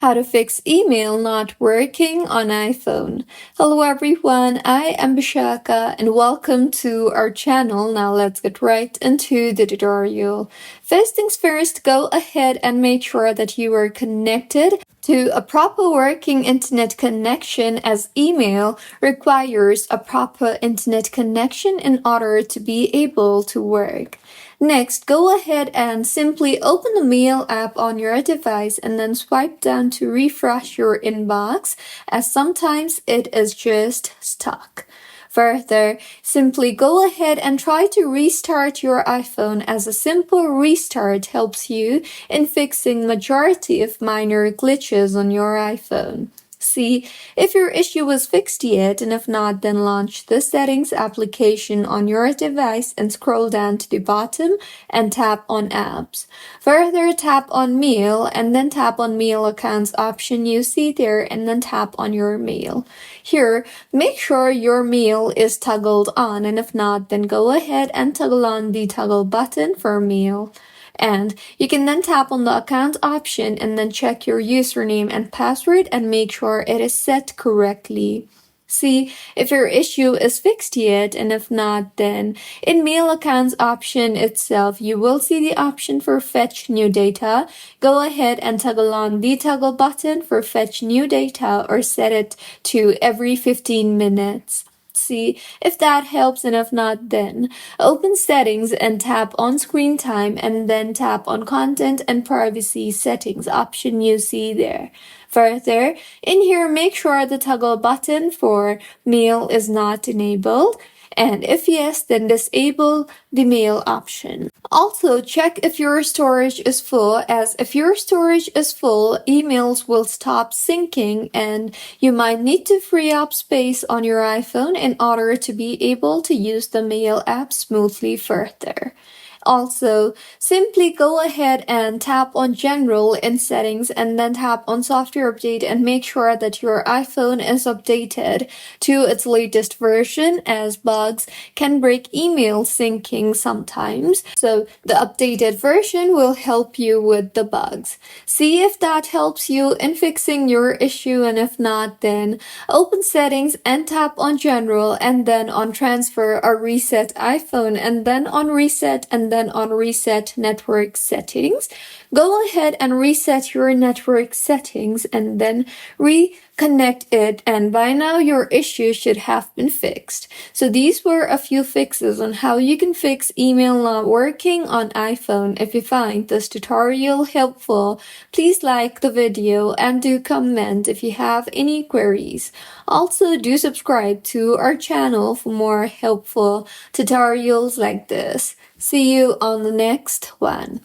How to fix email not working on iPhone. Hello everyone, I am Bishaka and welcome to our channel. Now let's get right into the tutorial. First things first, go ahead and make sure that you are connected to a proper working internet connection, as email requires a proper internet connection in order to be able to work. Next, go ahead and simply open the Mail app on your device and then swipe down to refresh your inbox, as sometimes it is just stuck. Further, simply go ahead and try to restart your iPhone, as a simple restart helps you in fixing majority of minor glitches on your iPhone. See if your issue was fixed yet, and if not, then launch the settings application on your device and scroll down to the bottom and tap on apps. Further, tap on mail and then tap on mail accounts option you see there, and then tap on your mail. Here, make sure your mail is toggled on, and if not, then go ahead and toggle on the toggle button for mail. And you can then tap on the account option and then check your username and password and make sure it is set correctly. See if your issue is fixed yet, and if not, then in mail accounts option itself, you will see the option for fetch new data. Go ahead and toggle on the toggle button for fetch new data, or set it to every 15 minutes. See if that helps, and if not, then open settings and tap on screen time, and then tap on content and privacy settings option you see there. Further, in here, make sure the toggle button for mail is not enabled, and if yes, then disable the mail option. Also, check if your storage is full, as if your storage is full, emails will stop syncing and you might need to free up space on your iPhone in order to be able to use the mail app smoothly further. Also, simply go ahead and tap on General in Settings and then tap on Software Update and make sure that your iPhone is updated to its latest version, as bugs can break email syncing sometimes. So the updated version will help you with the bugs. See if that helps you in fixing your issue, and if not, then open Settings and tap on General and then on Transfer or Reset iPhone, and then on Reset and then on Reset Network Settings. Go ahead and reset your network settings and then reconnect it, and by now your issue should have been fixed. So these were a few fixes on how you can fix email not working on iPhone. If you find this tutorial helpful, please like the video and do comment if you have any queries. Also, do subscribe to our channel for more helpful tutorials like this. See you on the next one.